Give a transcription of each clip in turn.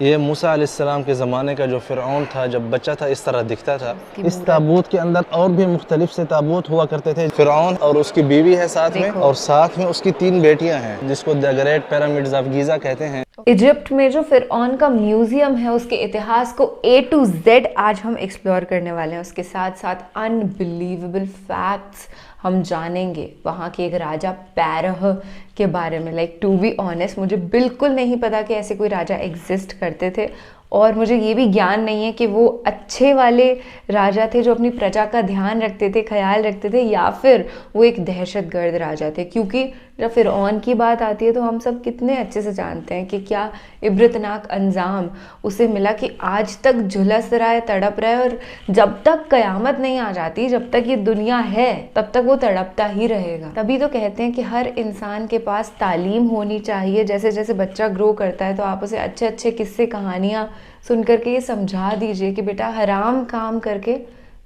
ये मूसा अलैहिस्सलाम के ज़माने का जो फ़िरऔन था, जब बच्चा था इस तरह दिखता था। इस ताबूत के अंदर और भी मुख्तलिफ से ताबूत हुआ करते थे। फ़िरऔन और उसकी बीवी है साथ में, और साथ में उसकी 3 बेटियां हैं, जिसको the great pyramids of Giza कहते हैं। इजिप्ट में जो फ़िरऔन का म्यूजियम है, उसके इतिहास को A to Z आज हम एक्सप्लोर करने वाले हैं। उसके साथ साथ अनबिलीवेबल फैक्ट्स हम जानेंगे वहाँ के एक राजा पैरह के बारे में। लाइक टू बी ऑनेस्ट, मुझे बिल्कुल नहीं पता कि ऐसे कोई राजा एग्जिस्ट करते थे, और मुझे ये भी ज्ञान नहीं है कि वो अच्छे वाले राजा थे जो अपनी प्रजा का ध्यान रखते थे, ख्याल रखते थे, या फिर वो एक दहशतगर्द राजा थे। क्योंकि जब फ़िरऔन की बात आती है तो हम सब कितने अच्छे से जानते हैं कि क्या इब्रतनाक अंजाम उसे मिला, कि आज तक झुलस रहा है, तड़प रहा है, और जब तक क़यामत नहीं आ जाती, जब तक ये दुनिया है, तब तक वो तड़पता ही रहेगा। तभी तो कहते हैं कि हर इंसान के पास तालीम होनी चाहिए। जैसे जैसे बच्चा ग्रो करता है तो आप उसे अच्छे अच्छे किस्से कहानियाँ सुन करके ये समझा दीजिए कि बेटा, हराम काम करके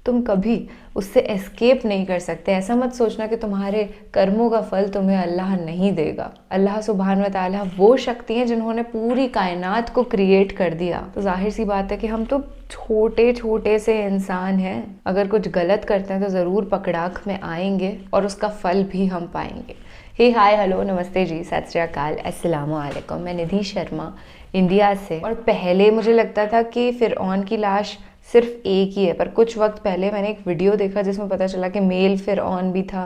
तुम कभी उससे एस्केप नहीं कर सकते। ऐसा मत सोचना कि तुम्हारे कर्मों का फल तुम्हें अल्लाह नहीं देगा। अल्लाह सुब्हान व तआला वो शक्ति हैं जिन्होंने पूरी कायनात को क्रिएट कर दिया। तो जाहिर सी बात है कि हम तो छोटे छोटे से इंसान हैं। अगर कुछ गलत करते हैं तो ज़रूर पकड़ाक में आएंगे और उसका फल भी हम पाएंगे। हे हाय हेलो नमस्ते जी, सत श्री अकाल, अस्सलामु अलैकुम। मैं निधि शर्मा, इंडिया से। और पहले मुझे लगता था कि फ़िरऔन की लाश सिर्फ एक ही है, पर कुछ वक्त पहले मैंने एक वीडियो देखा जिसमें पता चला कि मेल फ़िरऔन भी था,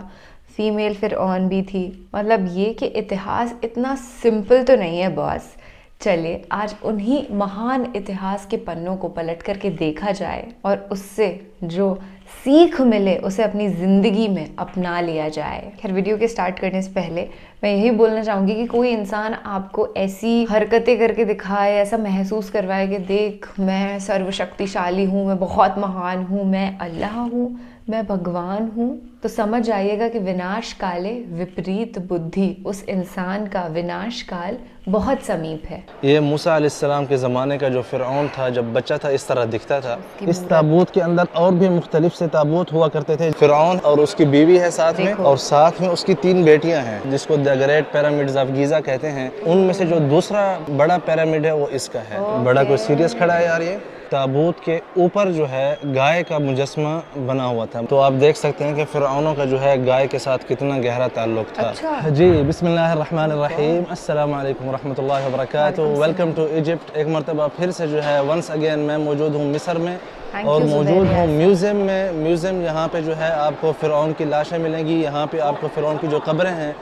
फीमेल फ़िरऔन भी थी। मतलब ये कि इतिहास इतना सिंपल तो नहीं है बॉस। चलिए आज उन्हीं महान इतिहास के पन्नों को पलट करके देखा जाए और उससे जो सीख मिले उसे अपनी ज़िंदगी में अपना लिया जाए। खैर, वीडियो के स्टार्ट करने से पहले मैं यही बोलना चाहूँगी कि कोई इंसान आपको ऐसी हरकतें करके दिखाए, ऐसा महसूस करवाए कि देख, मैं सर्वशक्तिशाली हूँ, मैं बहुत महान हूँ, मैं अल्लाह हूँ, मैं भगवान हूँ, तो समझ जाइएगा कि विनाश काले विपरीत बुद्धि, उस इंसान का विनाश काल बहुत समीप है। ये मूसा अलैहिस्सलाम के ज़माने का जो फ़िरऔन था, जब बच्चा था इस तरह दिखता था। इस ताबूत के अंदर और भी मुख्तलिफ से ताबूत हुआ करते थे। फ़िरऔन और उसकी बीवी है साथ में, और साथ में उसकी 3 बेटियां हैं, जिसको the great pyramids of Giza कहते हैं। उनमें से जो दूसरा बड़ा पिरामिड है वो इसका है। बड़ा कोई सीरियस खड़ा है यार। ये ताबूत के ऊपर जो है गाय का मुजस्मा बना हुआ था। तो आप देख सकते हैं कि फ़िरऔनों का जो है गाय के साथ कितना गहरा ताल्लुक था। अच्छा। जी, बिस्मिल्लाहिर्रहमानिर्रहीम, अस्सलाम वालेकुम रहमतुल्लाहि व बरकातुहू। Welcome to Egypt. एक मरतबा फिर से जो है वंस अगेन मैं मौजूद हूँ मिस्र में, और मौजूद हूँ म्यूज़ियम में। म्यूज़ियम यहाँ पे जो है आपको फ़िरऔन की लाशें मिलेंगी। यहाँ पे आपको फ़िरऔन की जो कब्रें हैं,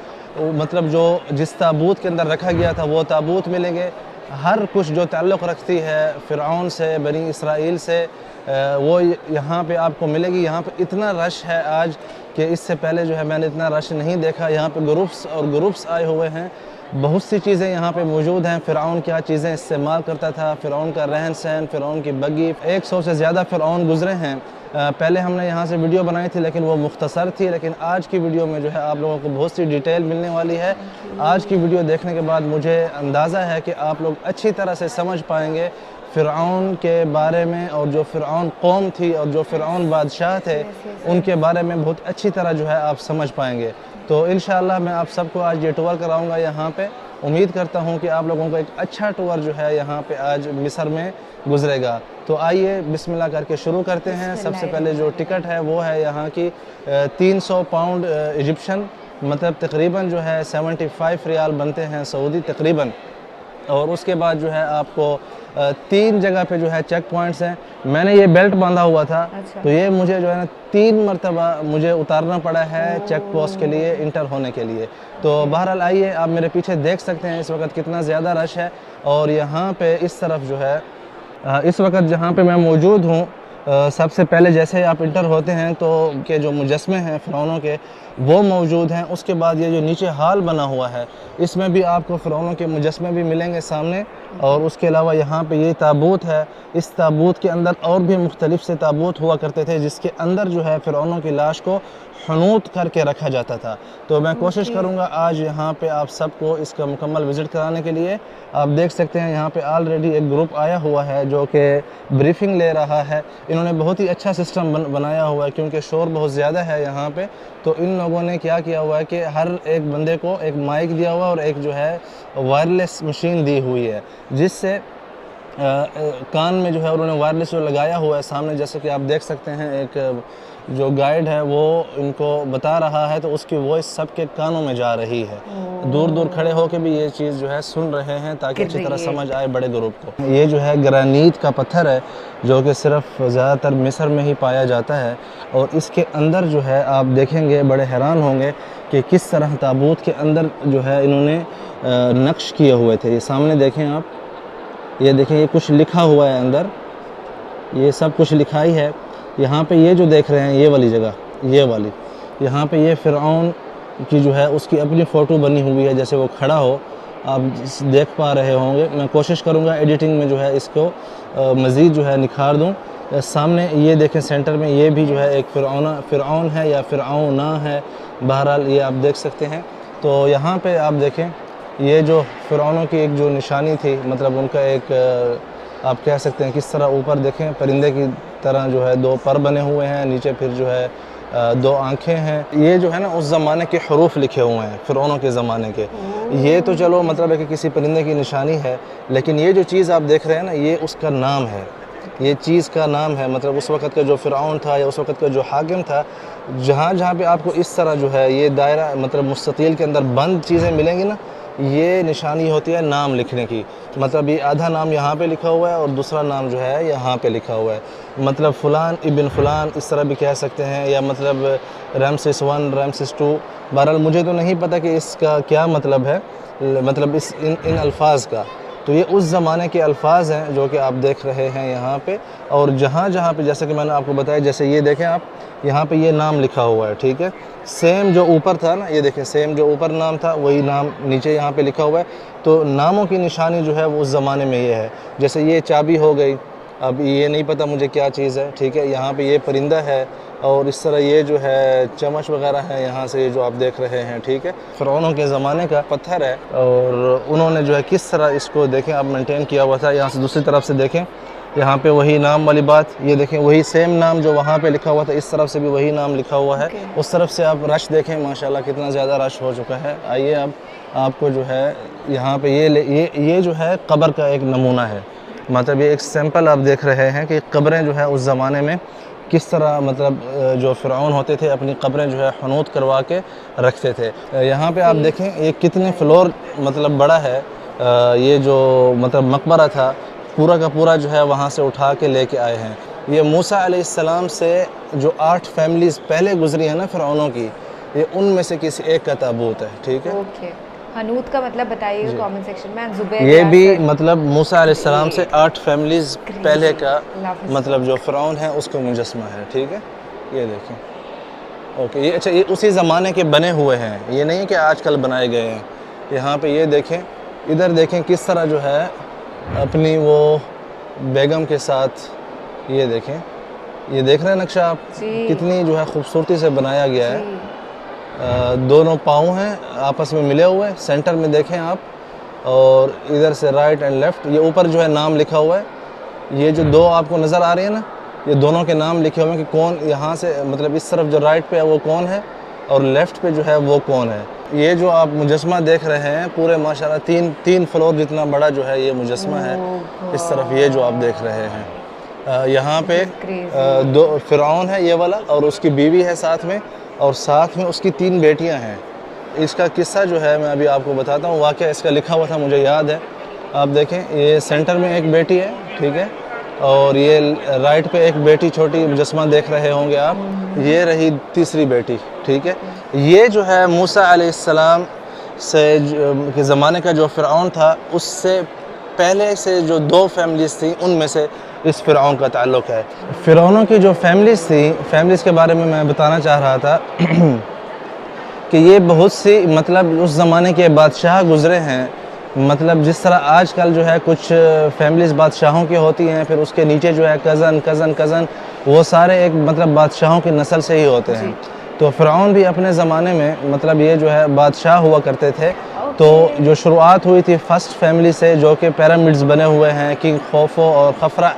मतलब जो जिस ताबूत के अंदर रखा गया था वो ताबूत मिलेंगे। हर कुछ जो ताल्लुक़ रखती है फ़िरऔन से, बनी इसराइल से, वो यहाँ पे आपको मिलेगी। यहाँ पे इतना रश है आज कि इससे पहले जो है मैंने इतना रश नहीं देखा। यहाँ पे ग्रुप्स और ग्रुप्स आए हुए हैं। बहुत सी चीज़ें यहाँ पे मौजूद हैं। फ़िरऔन क्या चीज़ें इस्तेमाल करता था, फ़िरऔन का रहन सहन, फ़िरऔन की बग्गी। 100 से ज़्यादा फ़िरऔन गुज़रे हैं। पहले हमने यहाँ से वीडियो बनाई थी लेकिन वो मुख्तसर थी। लेकिन आज की वीडियो में जो है आप लोगों को बहुत सी डिटेल मिलने वाली है। आज की वीडियो देखने के बाद मुझे अंदाज़ा है कि आप लोग अच्छी तरह से समझ पाएंगे फ़िरऔन के बारे में, और जो फ़िरऔन कौम थी और जो फ़िरऔन बादशाह थे उनके बारे में बहुत अच्छी तरह जो है आप समझ पाएंगे। तो इंशाअल्लाह मैं आप सबको आज ये टूर कराऊंगा यहाँ पे। उम्मीद करता हूँ कि आप लोगों को एक अच्छा टूर जो है यहाँ पे आज मिस्र में गुजरेगा। तो आइए बिस्मिल्लाह करके शुरू करते हैं। सबसे पहले जो टिकट है वो है यहाँ की 300 पाउंड इजिप्शियन, मतलब तकरीबन जो है 75 रियाल बनते हैं सऊदी तकरीबन। और उसके बाद जो है आपको 3 जगह पे जो है चेक पॉइंट्स हैं। मैंने ये बेल्ट बांधा हुआ था। अच्छा। तो ये मुझे जो है ना 3 मरतबा मुझे उतारना पड़ा है चेक पोस्ट के लिए, इंटर होने के लिए। तो बहरहाल आइए, आप मेरे पीछे देख सकते हैं इस वक्त कितना ज़्यादा रश है। और यहाँ पे इस तरफ जो है इस वक्त जहाँ पे मैं मौजूद हूँ, सबसे पहले जैसे आप इंटर होते हैं तो के जो मुजस्मे हैं फ़िरऔनों के वो मौजूद हैं। उसके बाद ये जो नीचे हॉल बना हुआ है इसमें भी आपको फ़िरऔनों के मुजस्मे भी मिलेंगे सामने। और उसके अलावा यहाँ पे ये ताबूत है। इस ताबूत के अंदर और भी मुख्तलिफ से ताबूत हुआ करते थे, जिसके अंदर जो है फ़िरऔनों की लाश को हनूत करके रखा जाता था। तो मैं कोशिश करूँगा आज यहाँ पे आप सबको इसका मुकम्मल विज़िट कराने के लिए। आप देख सकते हैं यहाँ पे ऑलरेडी एक ग्रुप आया हुआ है जो कि ब्रीफिंग ले रहा है। इन्होंने बहुत ही अच्छा सिस्टम बनाया हुआ है क्योंकि शोर बहुत ज़्यादा है यहाँ पे। तो इन लोगों ने क्या किया हुआ है कि हर एक बंदे को एक माइक दिया हुआ है और एक जो है वायरलेस मशीन दी हुई है, जिससे कान में जो है उन्होंने वायरलेस जो लगाया हुआ है सामने, जैसे कि आप देख सकते हैं, एक जो गाइड है वो इनको बता रहा है, तो उसकी वॉइस सबके कानों में जा रही है। दूर दूर खड़े होकर भी ये चीज़ जो है सुन रहे हैं ताकि अच्छी तरह समझ आए बड़े ग्रुप को। ये जो है ग्रानीट का पत्थर है जो कि सिर्फ ज़्यादातर मिस्र में ही पाया जाता है, और इसके अंदर जो है आप देखेंगे बड़े हैरान होंगे कि किस तरह ताबूत के अंदर जो है इन्होंने नक्श किए हुए थे। ये सामने देखें आप, ये देखें, ये कुछ लिखा हुआ है अंदर, ये सब कुछ लिखाई है। यहाँ पे ये जो देख रहे हैं ये वाली जगह, ये वाली, यहाँ पे ये फ़िरऔन की जो है उसकी अपनी फ़ोटो बनी हुई है, जैसे वो खड़ा हो, आप देख पा रहे होंगे। मैं कोशिश करूँगा एडिटिंग में जो है इसको मज़ीद जो है निखार दूँ। सामने ये देखें सेंटर में, ये भी जो है एक फ़िरऔन है या फ़िरऔना है, बहरहाल ये आप देख सकते हैं। तो यहाँ पे आप देखें, ये जो फ़िरऔनों की एक जो निशानी थी, मतलब उनका एक आप कह सकते हैं किस तरह ऊपर देखें परिंदे की तरह जो है दो पर बने हुए हैं, नीचे फिर जो है दो आंखें हैं। ये जो है ना उस ज़माने के हरूफ लिखे हुए हैं, फ़िरऔनों के ज़माने के। ये तो चलो मतलब है कि किसी परिंदे की निशानी है, लेकिन ये जो चीज़ आप देख रहे हैं ना, ये उसका नाम है, ये चीज़ का नाम है। मतलब उस वक़्त का जो फ़िरऔन था या उस वक़्त का जो हाकिम था, जहाँ जहाँ पे आपको इस तरह जो है ये दायरा मतलब मुस्ततील के अंदर बंद चीज़ें मिलेंगी ना, ये निशानी होती है नाम लिखने की। मतलब ये आधा नाम यहाँ पे लिखा हुआ है और दूसरा नाम जो है यहाँ पे लिखा हुआ है। मतलब फ़ुलान इब्न फ़ुलान इस तरह भी कह सकते हैं, या मतलब रमसेस 1 रमसेस 2। बहरहाल मुझे तो नहीं पता कि इसका क्या मतलब है, मतलब इन अल्फाज का। तो ये उस ज़माने के अल्फाज हैं जो कि आप देख रहे हैं यहाँ पे। और जहाँ जहाँ पे जैसे कि मैंने आपको बताया, जैसे ये देखें आप, यहाँ पे ये नाम लिखा हुआ है, ठीक है। सेम जो ऊपर था ना, ये देखें, सेम जो ऊपर नाम था वही नाम नीचे यहाँ पे लिखा हुआ है। तो नामों की निशानी जो है वो उस ज़माने में ये है। जैसे ये चाबी हो गई, अब ये नहीं पता मुझे क्या चीज़ है, ठीक है। यहाँ पे ये परिंदा है, और इस तरह ये जो है चम्मच वगैरह है यहाँ से, ये जो आप देख रहे हैं, ठीक है। फ़िरऔनों के ज़माने का पत्थर है, और उन्होंने जो है किस तरह इसको देखें आप मेंटेन किया हुआ था। यहाँ से दूसरी तरफ से देखें, यहाँ पे वही नाम वाली बात, ये देखें वही सेम नाम जो वहाँ पे लिखा हुआ था, इस तरफ से भी वही नाम लिखा हुआ है। उस तरफ से आप रश देखें, माशाल्लाह कितना ज़्यादा रश हो चुका है। आइए अब आपको जो है यहाँ पे ये जो है कब्र का एक नमूना है, मतलब ये एक सैंपल आप देख रहे हैं कि कब्रें जो है उस ज़माने में किस तरह, मतलब जो फ़िरऔन होते थे अपनी कब्रें जो है हनूत करवा के रखते थे। यहाँ पे आप देखें ये कितने फ्लोर मतलब बड़ा है। ये जो मतलब मकबरा था पूरा का पूरा जो है वहाँ से उठा के लेके आए हैं। ये मूसा अलैहिस्सलाम से जो 8 फैमिलीज़ पहले गुजरी है ना फ़िरऔनों की, ये उनमें से किसी एक का ताबूत है, ठीक है। ओके, हनूत का मतलब बताइए कमेंट सेक्शन में। ज़ुबैर ये भी मतलब मूसा अलैहिस्सलाम से 8 फैमिलीज़ पहले का मतलब जो फ़िरऔन है उसका मुजस्मा है, ठीक है। ये देखें, ओके, ये अच्छा, ये उसी ज़माने के बने हुए हैं, ये नहीं कि आजकल बनाए गए हैं। यहाँ पे ये देखें, इधर देखें किस तरह जो है अपनी वो बेगम के साथ, ये देखें, ये देख रहे हैं नक्शा आप, कितनी जो है खूबसूरती से बनाया गया है। दोनों पाँव हैं आपस में मिले हुए, सेंटर में देखें आप, और इधर से राइट एंड लेफ़्ट, ये ऊपर जो है नाम लिखा हुआ है। ये जो दो आपको नज़र आ रही है ना, ये दोनों के नाम लिखे हुए हैं कि कौन यहाँ से, मतलब इस तरफ जो राइट पे है वो कौन है, और लेफ़्ट पे जो है वो कौन है। ये जो आप मुजस्मा देख रहे हैं पूरे माशाल्लाह तीन फ्लोर जितना बड़ा जो है ये मुजस्मा है। इस तरफ ये जो आप देख रहे हैं, यहाँ पे दो फ़िरऔन है ये वाला, और उसकी बीवी है साथ में, और साथ में उसकी 3 बेटियां हैं। इसका किस्सा जो है मैं अभी आपको बताता हूँ, वाक़या इसका लिखा हुआ था मुझे याद है। आप देखें, ये सेंटर में एक बेटी है, ठीक है, और ये राइट पे एक बेटी छोटी मुजस्मा देख रहे होंगे आप, ये रही तीसरी बेटी, ठीक है। ये जो है मूसा अलैहिस्सलाम से के ज़माने का जो फ़िरऔन था, उससे पहले से जो 2 फैमिलीज़ थी उनमें से इस फ़िरऔन का ताल्लुक़ है। फ़िरऔनों की जो फैमिलीज़ थी, फैमिलीज़ के बारे में मैं बताना चाह रहा था कि ये बहुत सी मतलब उस ज़माने के बादशाह गुज़रे हैं। मतलब जिस तरह आजकल जो है कुछ फैमिलीज़ बादशाहों की होती हैं, फिर उसके नीचे जो है कज़न वो सारे एक मतलब बादशाहों की नस्ल से ही होते हैं। तो फ़िरऔन भी अपने ज़माने में मतलब ये जो है बादशाह हुआ करते थे। तो जो शुरुआत हुई थी फर्स्ट फैमिली से, जो कि पिरामिड्स बने हुए हैं, किंग खोफो और खफरा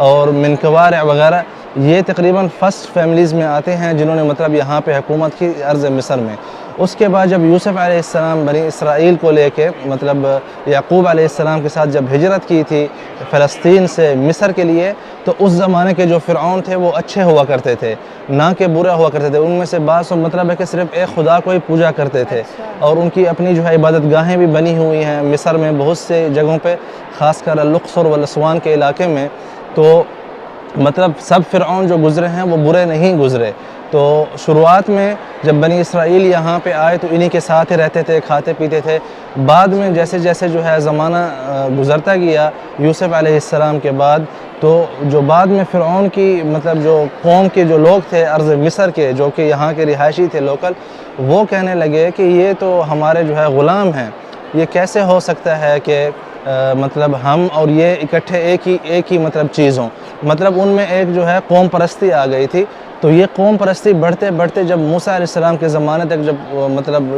और मिनकवार वगैरह, ये तकरीबन फर्स्ट फैमिलीज़ में आते हैं जिन्होंने मतलब यहाँ पे हुकूमत की अर्ज़ मिस्र में। उसके बाद जब यूसुफ अलैहिस्सलाम बनी इसराइल को लेके मतलब याकूब अलैहिस्सलाम के साथ जब हिजरत की थी फ़लस्तीन से मिस्र के लिए, तो उस ज़माने के जो फ़िरऔन थे वो अच्छे हुआ करते थे, ना कि बुरे हुआ करते थे। उनमें से बात मतलब है कि सिर्फ एक खुदा को ही पूजा करते थे। और उनकी अपनी जो है इबादत गाहें भी बनी हुई हैं मिस्र में बहुत से जगहों पे, ख़ासकर अल-लुक्सर व असवान के इलाके में। तो मतलब सब फ़िरऔन जो गुज़रे हैं वो बुरे नहीं गुज़रे। तो शुरुआत में जब बनी इसराइल यहाँ पे आए तो इन्हीं के साथ ही रहते थे, खाते पीते थे। बाद में जैसे जैसे जो है ज़माना गुज़रता गया यूसुफ अलैहिस्सलाम के बाद, तो जो बाद में फ़िरऔन की मतलब जो कौम के जो लोग थे अर्ज़ मिस्र के, जो कि यहाँ के रिहायशी थे लोकल, वो कहने लगे कि ये तो हमारे जो है ग़ुलाम हैं, ये कैसे हो सकता है कि मतलब हम और ये इकट्ठे एक ही मतलब चीज़ हों। मतलब उनमें एक जो है कौम परस्ती आ गई थी। तो ये कौम परस्ती बढ़ते बढ़ते जब मूसा अलैहिस्सलाम के ज़माने तक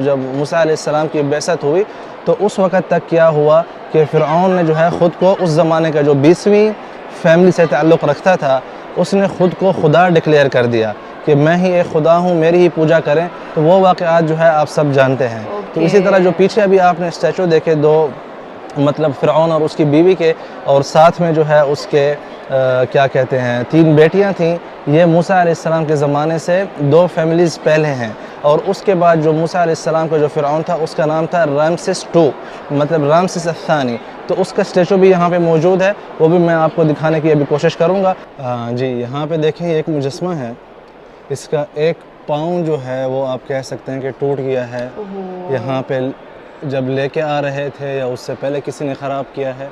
जब मूसा अलैहिस्सलाम की बेअसत हुई, तो उस वक़्त तक क्या हुआ कि फ़िरऔन ने जो है ख़ुद को उस ज़माने का जो 20वीं फैमिली से ताल्लुक़ रखता था, उसने ख़ुद को खुदा डिक्लेयर कर दिया कि मैं ही एक खुदा हूँ, मेरी ही पूजा करें। तो वो वाक़यात जो है आप सब जानते हैं। तो इसी तरह जो पीछे अभी आपने स्टैचू देखे, दो मतलब फ़िरऔन और उसकी बीवी के, और साथ में जो है उसके क्या कहते हैं 3 बेटियां थीं। ये मूसा अलैहिस्सलाम के ज़माने से 2 फैमिलीज़ पहले हैं। और उसके बाद जो मूसा अलैहिस्सलाम का जो फ़िरऔन था उसका नाम था रामसेस II, मतलब रामसेस अत्थानी। तो उसका स्टैचू भी यहाँ पे मौजूद है, वो भी मैं आपको दिखाने की अभी कोशिश करूँगा। जी, यहाँ पे देखें एक मुजस्मा है, इसका एक पाँव जो है वो आप कह सकते हैं कि टूट गया है। यहाँ पे जब लेके आ रहे थे या उससे पहले किसी ने ख़राब किया है।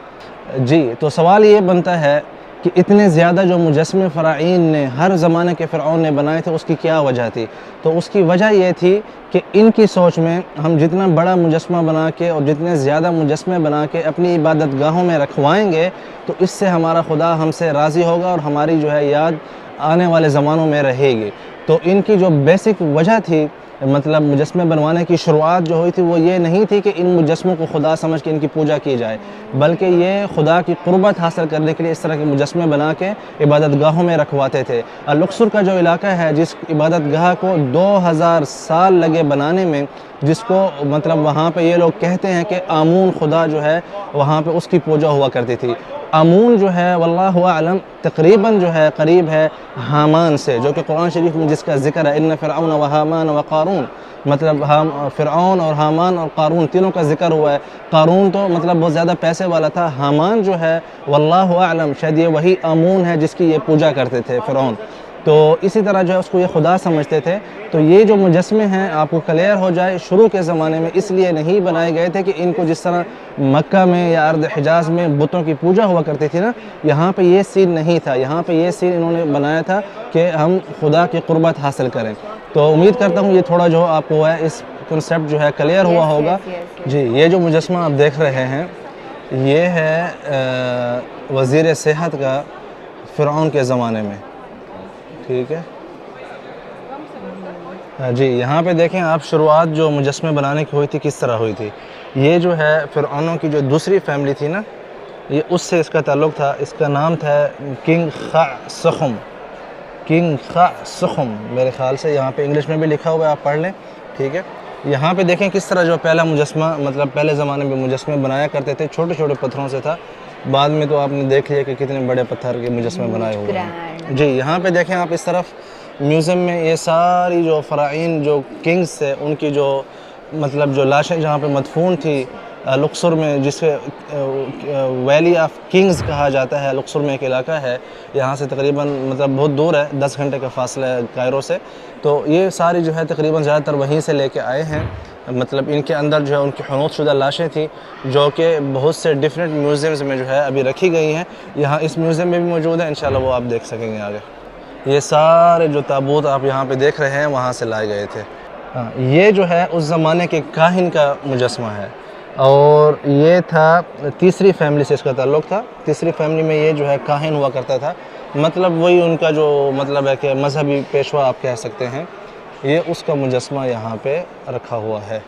जी, तो सवाल ये बनता है कि इतने ज़्यादा जो मुजस्मे फ़राईन ने हर ज़माने के फ़िरऔन ने बनाए थे, उसकी क्या वजह थी? तो उसकी वजह ये थी कि इनकी सोच में हम जितना बड़ा मुजस्मा बना के और जितने ज़्यादा मुजस्मे बना के अपनी इबादत गाहों में रखवाएंगे, तो इससे हमारा खुदा हमसे राज़ी होगा और हमारी जो है याद आने वाले ज़मानों में रहेगी। तो इनकी जो बेसिक वजह थी मतलब मुजस्मे बनवाने की शुरुआत जो हुई थी, वो ये नहीं थी कि इन मुजस्मों को खुदा समझ के इनकी पूजा की जाए, बल्कि ये खुदा की क़ुर्बत हासिल करने के लिए इस तरह के मुजस्मे बना के इबादत गाहों में रखवाते थे। अल-लुक्सर का जो इलाका है, जिस इबादत गाह को 2000 साल लगे बनाने में, जिसको मतलब वहाँ पे ये लोग कहते हैं कि आमून खुदा जो है वहाँ पे उसकी पूजा हुआ करती थी। आमून जो है वल्लाहु आलम तकरीबन जो है करीब है हामान से, जो कि कुरान शरीफ में जिसका ज़िक्र है, इन्न फ़िरऔन व हामान व क़ारून, मतलब फ़िरऔन और हामान और क़ारून तीनों का ज़िक्र हुआ है। क़ारून तो मतलब बहुत ज़्यादा पैसे वाला था। हामान जो है वल्लाहु आलम शायद ये वही आमून है जिसकी ये पूजा करते थे फ़िरऔन। तो इसी तरह जो है उसको ये खुदा समझते थे। तो ये जो मुजस्मे हैं, आपको क्लियर हो जाए, शुरू के ज़माने में इसलिए नहीं बनाए गए थे कि इनको जिस तरह मक्का में या अर्द हिजाज़ में बुतों की पूजा हुआ करती थी ना, यहाँ पे ये सीन नहीं था। यहाँ पे ये सीन इन्होंने बनाया था कि हम खुदा की क़ुर्बत हासिल करें। तो उम्मीद करता हूँ ये थोड़ा जो आपको है इस कॉन्सेप्ट जो है क्लियर हुआ होगा। जी, ये जो मुजस्मा आप देख रहे हैं, ये है वज़ीर सेहत का फ़िरऔन के ज़माने में, ठीक है जी। यहाँ पे देखें आप, शुरुआत जो मुजस्मे बनाने की हुई थी किस तरह हुई थी। ये जो है फ़िरऔनों की जो दूसरी फैमिली थी ना, ये उससे इसका ताल्लुक़ था। इसका नाम था किंग ख़ासुख़ुम, किंग ख़ासुख़ुम मेरे ख़्याल से। यहाँ पे इंग्लिश में भी लिखा हुआ है, आप पढ़ लें, ठीक है। यहाँ पे देखें किस तरह जो पहला मुजस्मा मतलब पहले ज़माने में मुजस्मे बनाया करते थे, छोटे छोटे पत्थरों से था। बाद में तो आपने देख लिया कि कितने बड़े पत्थर के मुजस्मे बनाए हुए हैं। जी, यहाँ पे देखें आप इस तरफ म्यूज़ियम में ये सारी जो फ़राईन जो किंग्स थे, उनकी जो मतलब जो लाशें जहाँ पे मदफून थी लुक्सर में, जिसे वैली ऑफ किंग्स कहा जाता है। लुक्सर में एक इलाका है, यहाँ से तकरीबन मतलब बहुत दूर है, 10 घंटे का फासला है कायरो से। तो ये सारी जो है तकरीबन ज़्यादातर वहीं से लेके आए हैं। मतलब इनके अंदर जो है उनकी हनूत शुदा लाशें थी, जो कि बहुत से डिफरेंट म्यूज़ियम्स में जो है अभी रखी गई हैं। यहाँ इस म्यूज़ियम में भी मौजूद है, इंशाल्लाह वो आप देख सकेंगे आगे। ये सारे जो ताबूत आप यहाँ पे देख रहे हैं वहाँ से लाए गए थे। हाँ, ये जो है उस ज़माने के काहिन का मुजस्मा है, और ये था तीसरी फैमिली से इसका ताल्लुक़ था। तीसरी फैमिली में ये जो है काहिन हुआ करता था, मतलब वही उनका जो मतलब है कि मजहबी पेशवा आप कह सकते हैं। ये उसका मुजस्मा यहाँ पे रखा हुआ है।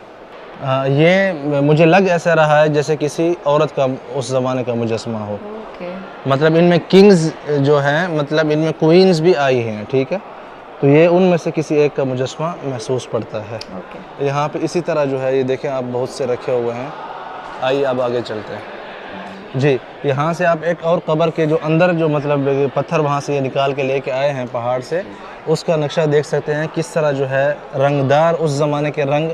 ये मुझे लग ऐसा रहा है जैसे किसी औरत का उस ज़माने का मुजस्मा हो। मतलब इनमें किंग्स जो हैं, मतलब इनमें क्वींस भी आई हैं, ठीक है। तो ये उनमें से किसी एक का मुजस्मा महसूस पड़ता है। ओके। यहाँ पे इसी तरह जो है ये देखें आप बहुत से रखे हुए हैं। आइए अब आगे चलते हैं जी। यहाँ से आप एक और कब्र के जो अंदर जो मतलब पत्थर वहाँ से ये निकाल के लेके आए हैं पहाड़ से, उसका नक्शा देख सकते हैं किस तरह जो है रंगदार उस ज़माने के रंग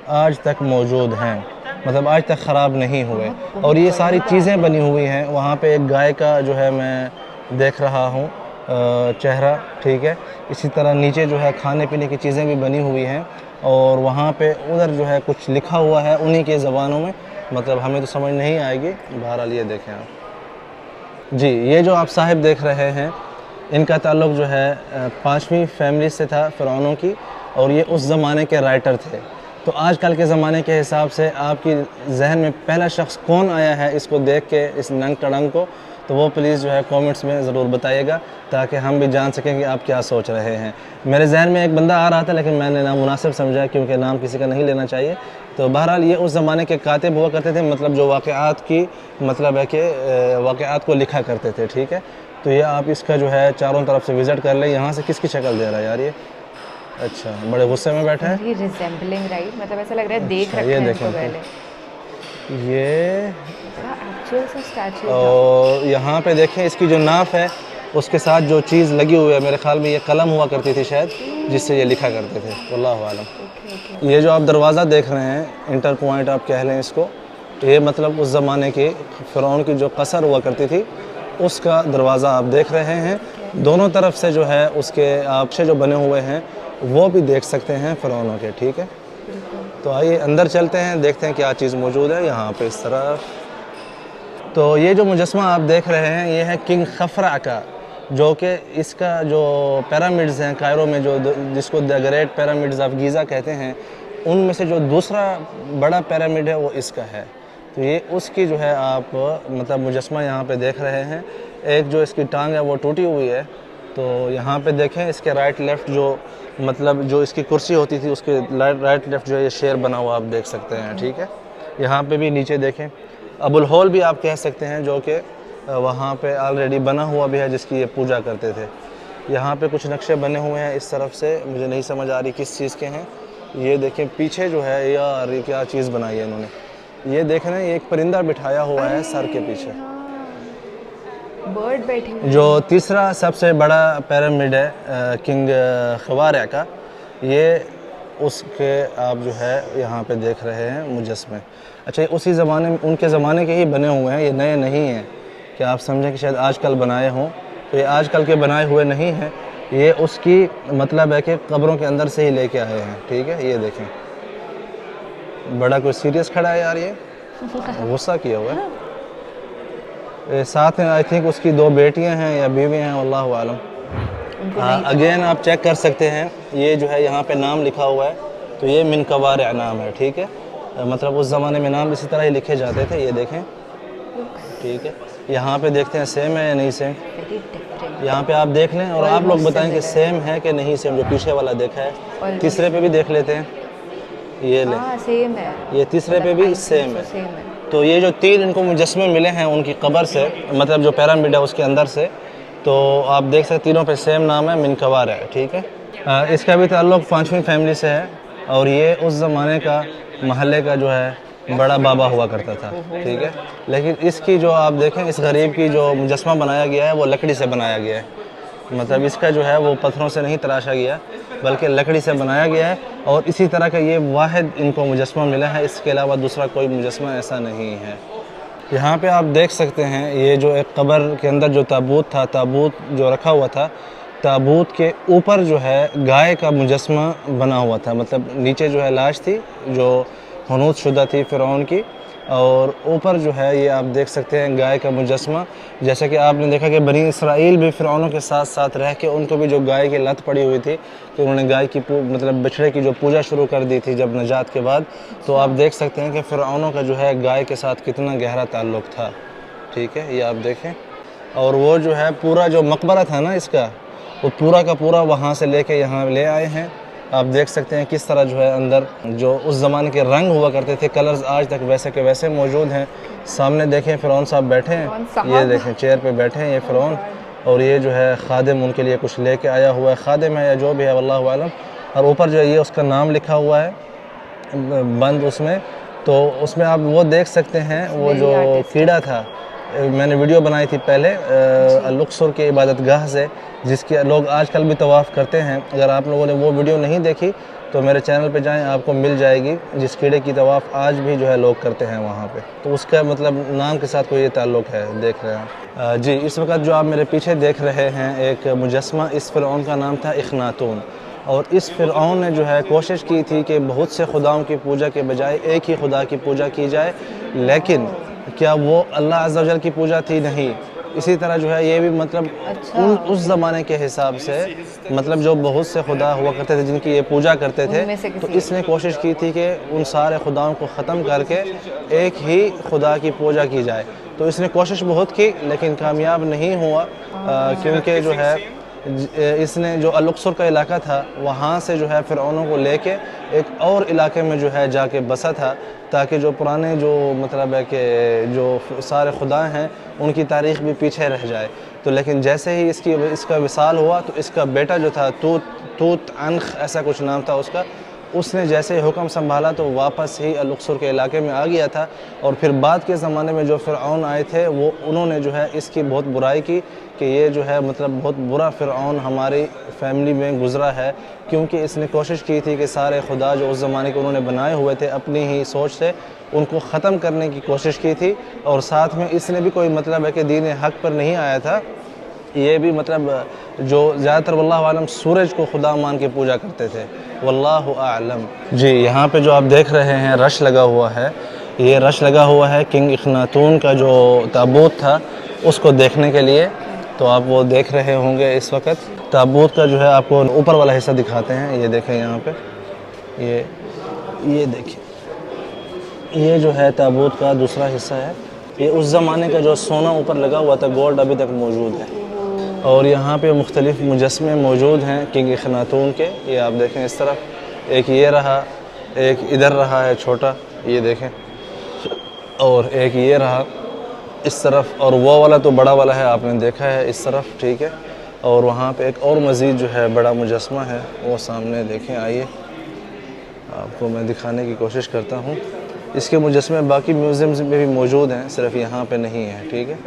आज तक मौजूद हैं, मतलब आज तक ख़राब नहीं हुए। और ये सारी चीज़ें बनी हुई हैं। वहाँ पे एक गाय का जो है मैं देख रहा हूँ चेहरा, ठीक है। इसी तरह नीचे जो है खाने पीने की चीज़ें भी बनी हुई हैं और वहाँ पे उधर जो है कुछ लिखा हुआ है उन्हीं के ज़बानों में, मतलब हमें तो समझ नहीं आएगी। बहरहाल ये देखें आप जी। ये जो आप साहिब देख रहे हैं इनका ताल्लुक़ जो है 5वीं फैमिली से था फ़िरौनों की, और ये उस ज़माने के राइटर थे। तो आजकल के ज़माने के हिसाब से आपकी जहन में पहला शख्स कौन आया है इसको देख के, इस नंग टड़ंग को, तो वो प्लीज़ जो है कमेंट्स में ज़रूर बताइएगा ताकि हम भी जान सकें कि आप क्या सोच रहे हैं। मेरे जहन में एक बंदा आ रहा था लेकिन मैंने नामुनासिब समझा क्योंकि नाम किसी का नहीं लेना चाहिए। तो बहरहाल ये उस ज़माने के कातिब हुआ करते थे, मतलब जो वाक़यात की मतलब है कि वाक़यात को लिखा करते थे, ठीक है। तो ये आप इसका जो है चारों तरफ से विज़िट कर लें। यहाँ से किसकी शक्ल दे रहा है यार ये? अच्छा, बड़े गुस्से में बैठा है। ये रिजेंबलिंग राइट, मतलब ऐसा लग रहा है देख रखा ये है देखें इसको पहले। ये एक्चुअल सा स्टैचू। और यहाँ पे देखें इसकी जो नाफ है उसके साथ जो चीज़ लगी हुई है, मेरे ख्याल में ये कलम हुआ करती थी शायद, जिससे ये लिखा करते थे, वल्लाहु आलम। ये जो आप दरवाज़ा देख रहे हैं, इंटर पॉइंट आप कह लें इसको, ये मतलब उस ज़माने के फ़िरौन की जो कसर हुआ करती थी उसका दरवाज़ा आप देख रहे हैं। दोनों तरफ से जो है उसके आपसे जो बने हुए हैं वो भी देख सकते हैं फ़िरौनों के, ठीक है। तो आइए अंदर चलते हैं, देखते हैं क्या चीज़ मौजूद है यहाँ पे इस तरफ। तो ये जो मुजस्मा आप देख रहे हैं ये है किंग खफरा का, जो कि इसका जो पिरामिड्स हैं कायरो में, जो जिसको the great pyramids of Giza कहते हैं, उनमें से जो दूसरा बड़ा पिरामिड है वो इसका है। तो ये उसकी जो है आप मतलब मुजस्मा यहाँ पे देख रहे हैं। एक जो इसकी टांग है वो टूटी हुई है। तो यहाँ पे देखें इसके राइट लेफ़्ट जो मतलब जो इसकी कुर्सी होती थी उसके राइट लेफ़्ट जो है ये शेर बना हुआ आप देख सकते हैं, ठीक है। यहाँ पे भी नीचे देखें अबुल होल भी आप कह सकते हैं, जो कि वहाँ पे ऑलरेडी बना हुआ भी है जिसकी ये पूजा करते थे। यहाँ पे कुछ नक्शे बने हुए हैं इस तरफ से, मुझे नहीं समझ आ रही किस चीज़ के हैं। ये देखें पीछे जो है यार ये क्या चीज़ बनाई है इन्होंने, ये देख रहे हैं ये एक परिंदा बिठाया हुआ है सर के पीछे, बर्ड बैठी हुई। जो तीसरा सबसे बड़ा पिरामिड है किंग खवारा का, ये उसके आप जो है यहाँ पे देख रहे हैं मुजस्मे। अच्छा, ये उसी ज़माने में उनके ज़माने के ही बने हुए हैं, ये नए नहीं हैं कि आप समझें कि शायद आजकल बनाए हों। तो ये आजकल के बनाए हुए नहीं हैं, ये उसकी मतलब है कि कब्रों के अंदर से ही लेके आए हैं, ठीक है। ये देखें बड़ा कोई सीरियस खड़ा है यार, ये गुस्सा किया हुआ है। साथ में आई थिंक उसकी 2 बेटियां हैं या बीवियां हैं, अल्लाहु आलम। अगेन आप चेक कर सकते हैं, ये जो है यहाँ पे नाम लिखा हुआ है, तो ये मिन कवारिअ नाम है, ठीक है। मतलब उस ज़माने में नाम इसी तरह ही लिखे जाते थे। ये देखें, ठीक है। यहाँ पे देखते हैं सेम है या नहीं सेम, यहाँ पे आप देख लें और आप लोग बताएं कि सेम है कि नहीं सेम। जो पीछे वाला देखा है, तीसरे पे भी देख लेते हैं, ये ले सेम है, ये तीसरे पे भी सेम है। तो ये जो 3 इनको मुजस्मे मिले हैं उनकी कब्र से, मतलब जो पिरामिड है उसके अंदर से, तो आप देख सकते तीनों पे सेम नाम है, मिन कवारिअ है, ठीक है। इसका भी ताल्लुक़ 5वीं फैमिली से है और ये उस ज़माने का महल्ले का जो है बड़ा बाबा हुआ करता था, ठीक है। लेकिन इसकी जो आप देखें इस गरीब की जो मुजस्मा बनाया गया है वो लकड़ी से बनाया गया है, मतलब इसका जो है वो पत्थरों से नहीं तराशा गया बल्कि लकड़ी से बनाया गया है। और इसी तरह का ये वाहिद इनको मुजस्मा मिला है, इसके अलावा दूसरा कोई मुजस्मा ऐसा नहीं है। यहाँ पे आप देख सकते हैं ये जो एक कब्र के अंदर जो ताबूत था, ताबूत जो रखा हुआ था, ताबूत के ऊपर जो है गाय का मुजस्मा बना हुआ था, मतलब नीचे जो है लाश थी जो हनूत शुदा थी फ़िरौन की, और ऊपर जो है ये आप देख सकते हैं गाय का मुजस्मा। जैसा कि आपने देखा कि बनी इसराइल भी फ़िरौनों के साथ साथ रह के उनको भी जो गाय की लत पड़ी हुई थी कि उन्होंने गाय की मतलब बछड़े की जो पूजा शुरू कर दी थी जब नजात के बाद। तो आप देख सकते हैं कि फ़िरौनों का जो है गाय के साथ कितना गहरा ताल्लुक़ था, ठीक है। ये आप देखें, और वो जो है पूरा जो मकबरा था ना इसका, वो पूरा का पूरा वहाँ से लेके यहाँ ले आए हैं। आप देख सकते हैं किस तरह जो है अंदर जो उस ज़माने के रंग हुआ करते थे, कलर्स आज तक वैसे के वैसे मौजूद हैं। सामने देखें फ़िरौन साहब बैठे हैं, ये देखें चेयर पे बैठे हैं ये फ़िरौन, और ये जो है खादिम उनके लिए कुछ लेके आया हुआ है, खादिम है या जो भी है वल्लाहु आलम। और ऊपर जो है ये उसका नाम लिखा हुआ है बंद उसमें, तो उसमें आप वो देख सकते हैं वो जो कीड़ा था, मैंने वीडियो बनाई थी पहले लुक्सोर के इबादतगाह से, जिसके लोग आजकल भी तवाफ़ करते हैं। अगर आप लोगों ने वो वीडियो नहीं देखी तो मेरे चैनल पे जाएं, आपको मिल जाएगी, जिस कीड़े की तवाफ़ आज भी जो है लोग करते हैं वहाँ पे। तो उसका मतलब नाम के साथ कोई ताल्लुक़ है, देख रहे हैं जी। इस वक्त जो आप मेरे पीछे देख रहे हैं एक मुजस्मा, इस फ़िरऔन का नाम था इख़नातून। और इस फ़िरऔन ने जो है कोशिश की थी कि बहुत से खुदाओं की पूजा के बजाय एक ही खुदा की पूजा की जाए, लेकिन क्या वो अल्लाह अज़्ज़ा वजल की पूजा थी? नहीं। इसी तरह जो है ये भी मतलब उस ज़माने के हिसाब से मतलब जो बहुत से खुदा हुआ करते थे जिनकी ये पूजा करते थे, तो इसने कोशिश की थी कि उन सारे खुदाओं को ख़त्म करके एक ही खुदा की पूजा की जाए। तो इसने कोशिश बहुत की लेकिन कामयाब नहीं हुआ, क्योंकि जो है इसने जो लुक्सोर का इलाका था वहाँ से जो है फ़िरऔनों को लेके एक और इलाके में जो है जाके बसा था, ताकि जो पुराने जो मतलब है कि जो सारे खुदा हैं उनकी तारीख़ भी पीछे रह जाए। तो लेकिन जैसे ही इसका विसाल हुआ तो इसका बेटा जो था तूत अनख ऐसा कुछ नाम था उसका, उसने जैसे ही हुक्म संभाला तो वापस ही लुक्सोर के इलाके में आ गया था। और फिर बाद के ज़माने में जो फ़िरऔन आए थे वो उन्होंने जो है इसकी बहुत बुराई की कि ये जो है मतलब बहुत बुरा फ़िरऔन हमारी फैमिली में गुज़रा है, क्योंकि इसने कोशिश की थी कि सारे खुदा जो उस ज़माने के उन्होंने बनाए हुए थे अपनी ही सोच से उनको ख़त्म करने की कोशिश की थी। और साथ में इसने भी कोई मतलब है कि दीन हक़ पर नहीं आया था, ये भी मतलब जो ज़्यादातर वल्लाहु आलम सूरज को खुदा मान के पूजा करते थे, वल्लाहु आलम जी। यहाँ पे जो आप देख रहे हैं रश लगा हुआ है, ये रश लगा हुआ है किंग इख़नातून का जो ताबूत था उसको देखने के लिए। तो आप वो देख रहे होंगे इस वक्त ताबूत का जो है, आपको ऊपर वाला हिस्सा दिखाते हैं। ये देखें यहाँ पे, ये देखिए, ये जो है ताबूत का दूसरा हिस्सा है। ये उस ज़माने का जो सोना ऊपर लगा हुआ था, गोल्ड अभी तक मौजूद है। और यहाँ पे मुख्तलिफ़ मुजस्मे मौजूद हैं किंग इख़नातून के। ये आप देखें इस तरफ एक ये रहा, एक इधर रहा है छोटा, ये देखें, और एक ये रहा इस तरफ, और वो वाला तो बड़ा वाला है आपने देखा है इस तरफ, ठीक है। और वहाँ पे एक और मज़ीद जो है बड़ा मुजस्मा है वो सामने देखें, आइए आपको मैं दिखाने की कोशिश करता हूँ। इसके मुजस्मे बाकी म्यूज़ियम्स में भी मौजूद हैं, सिर्फ यहाँ पे नहीं है, ठीक है।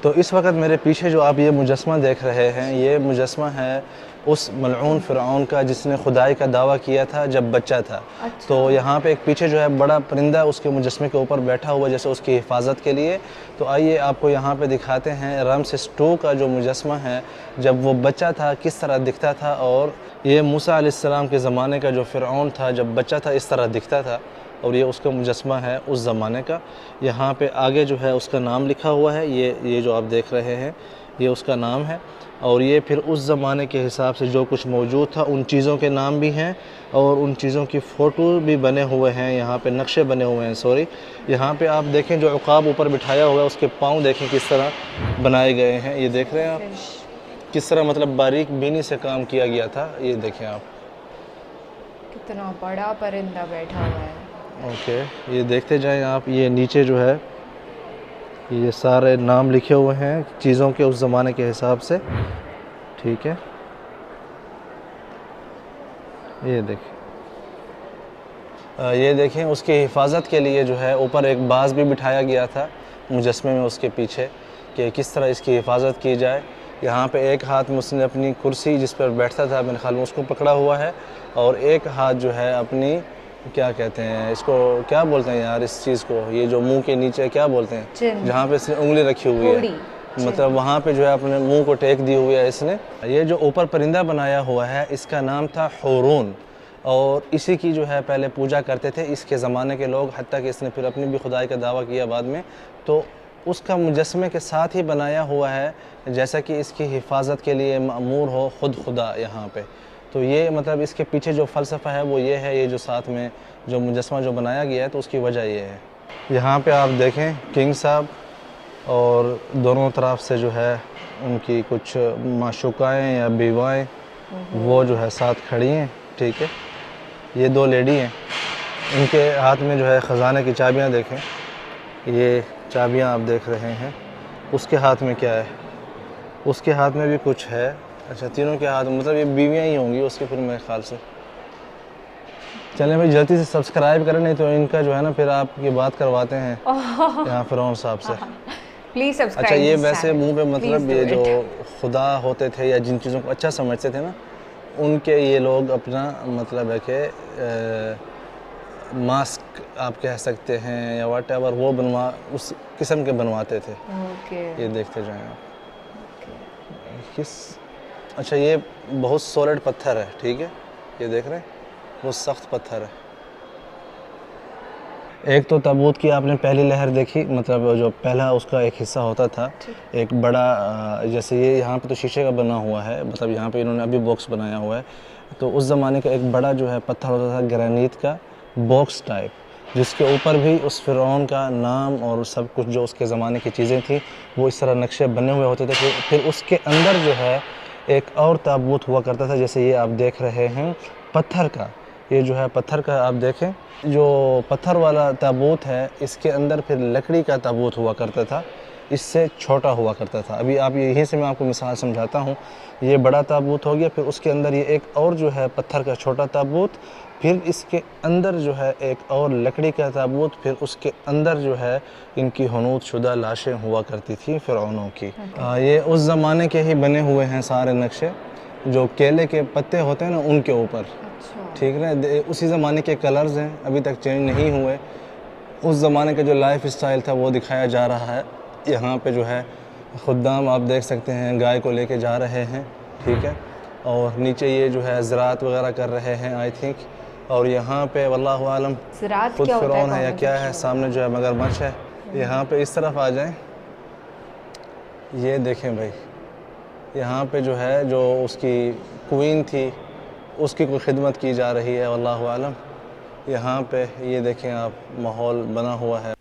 तो इस वक्त मेरे पीछे जो आप ये मुजस्मा देख रहे हैं, ये मुजस्मा है उस मलऊन फ़िरऔन का जिसने खुदाई का दावा किया था जब बच्चा था। अच्छा। तो यहाँ पे एक पीछे जो है बड़ा परिंदा उसके मुजस्मे के ऊपर बैठा हुआ जैसे उसकी हिफाजत के लिए। तो आइए आपको यहाँ पे दिखाते हैं रामसेस II का जो मुजस्मा है जब वो बच्चा था किस तरह दिखता था, और ये मूसा अलैहिस्सलाम के ज़माने का जो फ़िरऔन था जब बच्चा था इस तरह दिखता था, और ये उसका मुजस्मा है उस ज़माने का। यहाँ पे आगे जो है उसका नाम लिखा हुआ है, ये जो आप देख रहे हैं ये उसका नाम है। और ये फिर उस ज़माने के हिसाब से जो कुछ मौजूद था उन चीज़ों के नाम भी हैं और उन चीज़ों की फ़ोटो भी बने हुए हैं, यहाँ पे नक्शे बने हुए हैं, सॉरी। यहाँ पे आप देखें जो उक़ाब ऊपर बिठाया हुआ है उसके पाँव देखें किस तरह बनाए गए हैं, ये देख रहे हैं आप किस तरह मतलब बारीक बीनी से काम किया गया था। ये देखें आप कितना बड़ा परिंदा बैठा हुआ है। ओके, ये देखते जाएं आप। ये नीचे जो है ये सारे नाम लिखे हुए हैं चीज़ों के उस ज़माने के हिसाब से, ठीक है। ये देखें उसकी हिफाजत के लिए जो है ऊपर एक बाज़ भी बिठाया गया था मुजस्मे में उसके पीछे कि किस तरह इसकी हिफाजत की जाए। यहाँ पे एक हाथ में उसने अपनी कुर्सी जिस पर बैठता था मेरे ख्याल में उसको पकड़ा हुआ है, और एक हाथ जो है अपनी क्या कहते हैं इसको, क्या बोलते हैं यार इस चीज़ को, ये जो मुंह के नीचे क्या बोलते हैं जहाँ पे इसने उंगली रखी हुई है, मतलब वहाँ पे जो है अपने मुंह को टेक दी हुई है इसने। ये जो ऊपर परिंदा बनाया हुआ है इसका नाम था हुरून, और इसी की जो है पहले पूजा करते थे इसके ज़माने के लोग, हत्ता कि इसने फिर अपनी भी खुदाई का दावा किया बाद में। तो उसका मुजस्मे के साथ ही बनाया हुआ है जैसा कि इसकी हिफाजत के लिए मामूर हो खुद खुदा यहाँ पे। तो ये मतलब इसके पीछे जो फ़लसफ़ा है वो ये है, ये जो साथ में जो मुजस्मा जो बनाया गया है तो उसकी वजह ये है। यहाँ पे आप देखें किंग साहब और दोनों तरफ से जो है उनकी कुछ माशूकाएँ या बीवाएँ वो जो है साथ खड़ी हैं, ठीक है। ये दो लेडी हैं, इनके हाथ में जो है ख़जाने की चाबियाँ देखें, ये चाबियाँ आप देख रहे हैं, उसके हाथ में क्या है, उसके हाथ में भी कुछ है। अच्छा, तीनों के हाथ मतलब ये बीवियाँ ही होंगी उसके फिर मेरे ख्याल से। चलें भाई, जल्दी से सब्सक्राइब करें, नहीं तो इनका जो है ना फिर आप ये बात करवाते हैं यहाँ फ़िरौन साहब से। Please subscribe. अच्छा, ये वैसे मुंह पे मतलब ये जो खुदा होते थे या जिन चीज़ों को अच्छा समझते थे ना, उनके ये लोग अपना मतलब है कि मास्क आप कह सकते हैं या वट एवर, वो बनवा उस किस्म के बनवाते थे। ये देखते जाएं आप। किस अच्छा, ये बहुत सॉलिड पत्थर है, ठीक है, ये देख रहे हैं, बहुत सख्त पत्थर है। एक तो ताबूत की आपने पहली लहर देखी, मतलब जो पहला उसका एक हिस्सा होता था, एक बड़ा जैसे ये यहाँ पे तो शीशे का बना हुआ है, मतलब यहाँ पे इन्होंने अभी बॉक्स बनाया हुआ है, तो उस ज़माने का एक बड़ा जो है पत्थर होता था ग्रेनाइट का बॉक्स टाइप, जिसके ऊपर भी उस फ़िरौन का नाम और सब कुछ जो उसके ज़माने की चीज़ें थी वो इस तरह नक्शे बने हुए होते थे। फिर उसके अंदर जो है एक और ताबूत हुआ करता था, जैसे ये आप देख रहे हैं पत्थर का, ये जो है पत्थर का आप देखें, जो पत्थर वाला ताबूत है इसके अंदर फिर लकड़ी का ताबूत हुआ करता था, इससे छोटा हुआ करता था। अभी आप यहीं से मैं आपको मिसाल समझाता हूँ। ये बड़ा ताबूत हो गया, फिर उसके अंदर ये एक और जो है पत्थर का छोटा ताबूत, फिर इसके अंदर जो है एक और लकड़ी का ताबूत, फिर उसके अंदर जो है इनकी हनूत शुदा लाशें हुआ करती थी फ़िरौनों की। ये उस ज़माने के ही बने हुए हैं सारे नक्शे, जो केले के पत्ते होते हैं ना उनके ऊपर, ठीक है, उसी ज़माने के कलर्स हैं, अभी तक चेंज नहीं हुए। उस ज़माने का जो लाइफ स्टाइल था वो दिखाया जा रहा है। यहाँ पे जो है खुद्दाम आप देख सकते हैं गाय को लेके जा रहे हैं, ठीक है, और नीचे ये जो है ज़राअत वगैरह कर रहे हैं आई थिंक, और यहाँ पे वल्लाहु आलम खुद फ़िरौन है या क्या है, सामने जो है मगरमच्छ है। यहाँ पे इस तरफ आ जाएं, ये देखें भाई, यहाँ पे जो है जो उसकी क्वीन थी उसकी कोई खिदमत की जा रही है, वल्लाहु आलम। यहाँ पे ये देखें आप, माहौल बना हुआ है।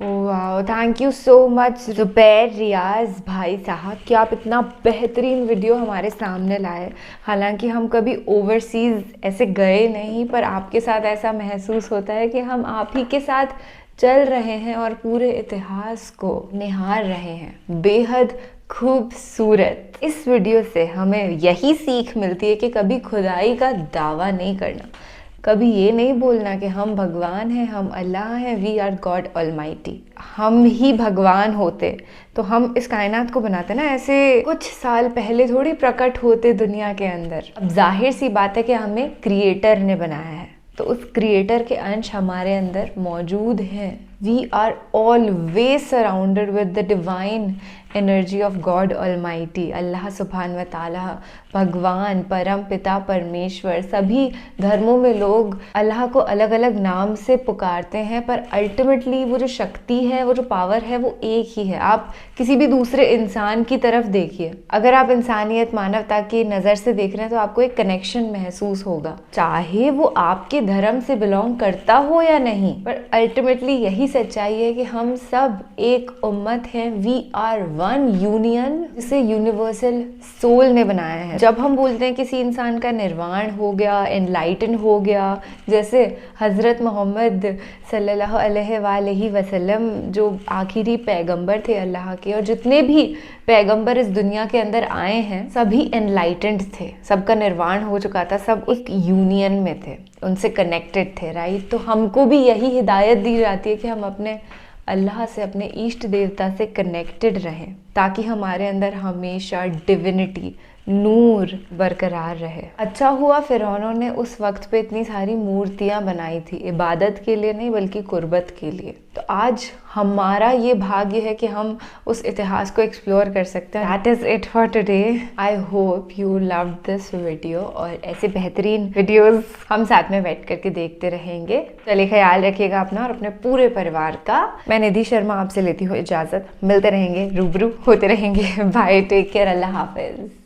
वाह, thank you so much Zubair Riaz भाई साहब कि आप इतना बेहतरीन वीडियो हमारे सामने लाए। हालांकि हम कभी ओवरसीज़ ऐसे गए नहीं, पर आपके साथ ऐसा महसूस होता है कि हम आप ही के साथ चल रहे हैं और पूरे इतिहास को निहार रहे हैं। बेहद खूबसूरत। इस वीडियो से हमें यही सीख मिलती है कि कभी खुदाई का दावा नहीं करना, कभी ये नहीं बोलना कि हम भगवान हैं, हम अल्लाह हैं, वी आर गॉड ऑलमाइटी। हम ही भगवान होते तो हम इस कायनात को बनाते ना, ऐसे कुछ साल पहले थोड़ी प्रकट होते दुनिया के अंदर। अब जाहिर सी बात है कि हमें क्रिएटर ने बनाया है, तो उस क्रिएटर के अंश हमारे अंदर मौजूद हैं। We are always surrounded with the divine energy of God almighty. Allah सुब्हान व ताला, भगवान, परम पिता परमेश्वर। सभी धर्मों में लोग अल्लाह को अलग अलग नाम से पुकारते हैं, पर अल्टीमेटली वो जो शक्ति है, वो जो पावर है, वो एक ही है। आप किसी भी दूसरे इंसान की तरफ देखिए, अगर आप इंसानियत मानवता की नज़र से देख रहे हैं तो आपको एक कनेक्शन महसूस होगा, चाहे वो आपके धर्म से बिलोंग करता हो या नहीं। पर अल्टीमेटली यही सच्चाई है कि हम सब एक उम्मत हैं। वी आर वन यूनियन, जिसे यूनिवर्सल सोल ने बनाया है। जब हम बोलते हैं किसी इंसान का निर्वाण हो गया, एनलाइटन हो गया, जैसे हज़रत मोहम्मद सल्लल्लाहु अलैहि वसल्लम जो आखिरी पैगंबर थे अल्लाह के, और जितने भी पैगंबर इस दुनिया के अंदर आए हैं सभी एनलाइटेंड थे, सबका निर्वाण हो चुका था, सब एक यूनियन में थे, उनसे कनेक्टेड थे, राइट। तो हमको भी यही हिदायत दी जाती है कि हम अपने अल्लाह से, अपने इष्ट देवता से कनेक्टेड रहें, ताकि हमारे अंदर हमेशा डिविनिटी, नूर बरकरार रहे। अच्छा हुआ फ़िरौनों ने उस वक्त पे इतनी सारी मूर्तियाँ बनाई थी, इबादत के लिए नहीं बल्कि कुर्बत के लिए। तो आज हमारा ये भाग्य है कि हम उस इतिहास को एक्सप्लोर कर सकते हैं। That is it for today. I hope you loved this video, और ऐसे बेहतरीन वीडियोस हम साथ में बैठ करके देखते रहेंगे। चलिए, ख्याल रखिएगा अपना और अपने पूरे परिवार का। मैं निधि शर्मा आपसे लेती हूँ इजाज़त। मिलते रहेंगे, रूबरू होते रहेंगे। बाय, टेक केयर, अल्लाह हाफिज़।